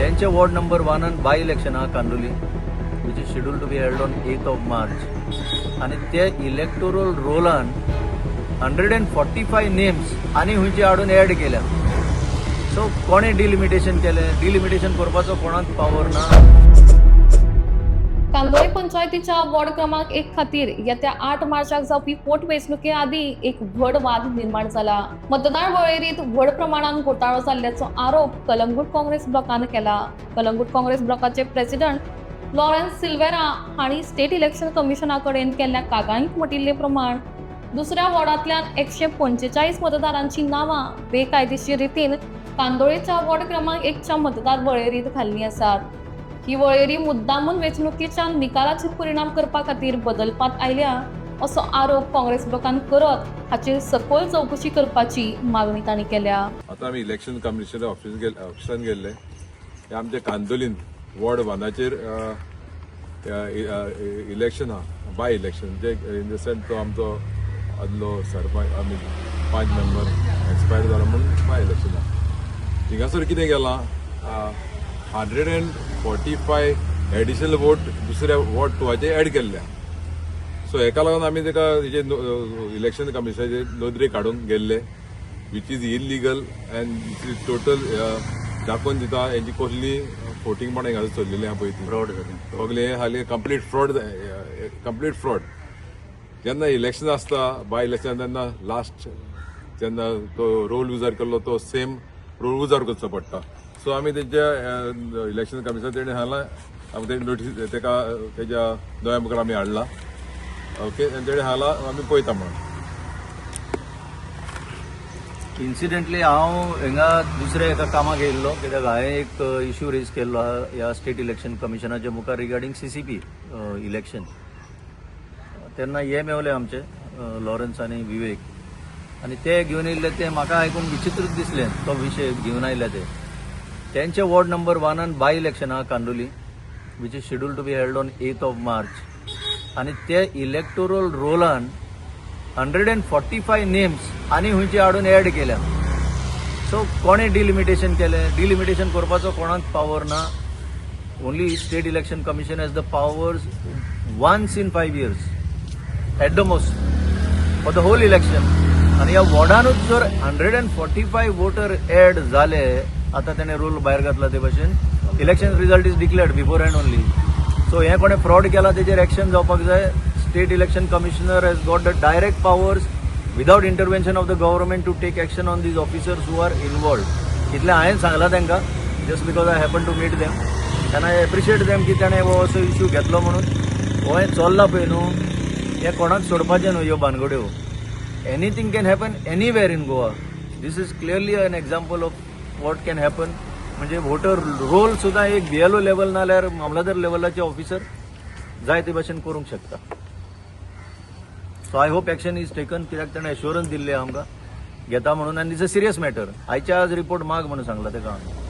त्यांचे ward number 1 आणि by election हा Kandoli which is schedule to be held on 8th of March आणि ते इलेक्टोरल रोलान 145 नेम्स आणि हुंयचे हाडून ऍड केल्या. सो कोणे डिलिमिटेशन केले? डिलिमिटेशन करपाचो कोणाक पावर ना. कांदोळे पंचायतीच्या वॉर्ड क्रमांक 1 खातीर येत्या 8 मार्चाक जावपी पोटवेंचणुके आदी एक व्हड वाद निर्माण जाला. मतदार वळेरींत व्हड प्रमाणात घोटाळो जाल्ल्याचो आरोप कलंगूट काँग्रेस ब्लॉकान केला. कलंगूट काँग्रेस ब्लॉकाचे प्रेसिडेंट लॉरेन्स सिल्वेरा हांणी स्टेट इलेक्शन कमिशना कडेन केल्ल्या कागाळींत म्हटिल्ले प्रमाण दुसऱ्या वॉर्डांतल्यान 145 मतदारांची नांवां बेकायदेशीर रितीन कांदोळेच्या वॉर्ड क्रमांक 1 च्या मतदार वळेरींत घाल्लीं आसात. ही वळेरी मुद्दामून वेंचणुकेच्या निकालाचेर परिणाम करपा खातीर बदलपात आयल्या असो आरोप काँग्रेस ब्लॉकान करत हाचेर सखोल चौकशी करपाची मागणी तांणी केल्या. आता आमी इलेक्शन कमिशनर ऑफिसान गेल्ले. हे आमचे कांदोलीन वॉर्ड 1चेर इलेक्शन आहा, बाय इलेक्शन, जे इन द सेन्स तो आमचो आदलो सरपंच आमी 5 मेंबर एक्सपायर जाला म्हणून बाय इलेक्शन आहा. थिंगासर कितें केलां, 145 एडिशनल वोट दुसऱ्या वॉर्ड 2चे ऍड केल्ल्या. सो हेका लागून आमी तेका हेजे इलेक्शन कमिशनाचे नोंदणी काडूंक गेल्ले, which is illegal and total दाखोवन दिता हेंची कसली फोटींग पण हांगा चल्लेली आहा पळय ती फ्रॉड सगळे हाली कंप्लीट फ्रॉड. जेन्ना इलेक्शन आसता बाय इलेक्शन तेन्ना लास्ट जेन्ना तो रोल युजार केल्लो तो सेम रोल युजार करचो पडटा. सो आमी तेच्या इलेक्शन कमिशनर तेणें सांगलां आमकां तेणी नोटीस तेका तेच्या दोळ्या मुखार आमी हाडला. ओके, आनी तेणें सांगलां आमी पळयता म्हणून. इन्सिडेंटली हांव हिंगा दुसऱ्या एका कामाक येयल्लो, कित्याक हांवें एक इश्यू रेज केल्लो आहा ह्या स्टेट इलेक्शन कमिशनाच्या मुखार रिगार्डींग CCP इलेक्शन. तेन्ना हे मेवले आमचे लॉरन्स आनी विवेक, आनी ते घेवन येयल्ले ते म्हाका आयकून विचित्रच दिसलें. तो विशय घेवन आयले ते त्यांचे वॉर्ड नंबर 1 आणि बाय इलेक्शन हा Kandoli which is schedule to be held on 8th of March आणि ते इलेक्टोरल रोलान 145 नेम्स आणि हुंयचे हाडून ऍड केल्या. सो कोणे डिलिमिटेशन केले? डिलिमिटेशन करपाचो कोणाक पावर ना. Only state election commission has the powers once in 5 years at the most for the whole election. आणि ह्या वॉर्डानूच जर 145 वोटर ऍड झाले, आता त्याने रूल भायर घातला ते भाशेन election result is declared beforehand only. So हे कोणे फ्रॉड केला तेजेर एक्शन जावपाक जाय. State election commissioner has got the direct powers without intervention of the government to take action on these officers who are involved. इतलें हांवें सांगलां तांकां just because I happen to meet them and I appreciate them की ताणें हो असो issue घेतलो म्हणून. हो हें चल्लां पळय न्हू, हे कोणाक सोडपाचें न्हू ह्यो भानगड्यो. Anything can happen anywhere in Goa. This is clearly an example of what can happen. म्हणजे वोटर रोल सुद्धा एक BLO लेवल नाल्यार मामलादार लेवलाचे ऑफिसर जाय ते भाशेन करूंक शकता. So I hope action is taken, कित्याक ताणें एश्युरन्स दिल्ले आमकां घेता म्हणून. आनी इट्स अ सिरियस मॅटर. आयच्या आज रिपोर्ट माग म्हणून सांगला तेका हांवें.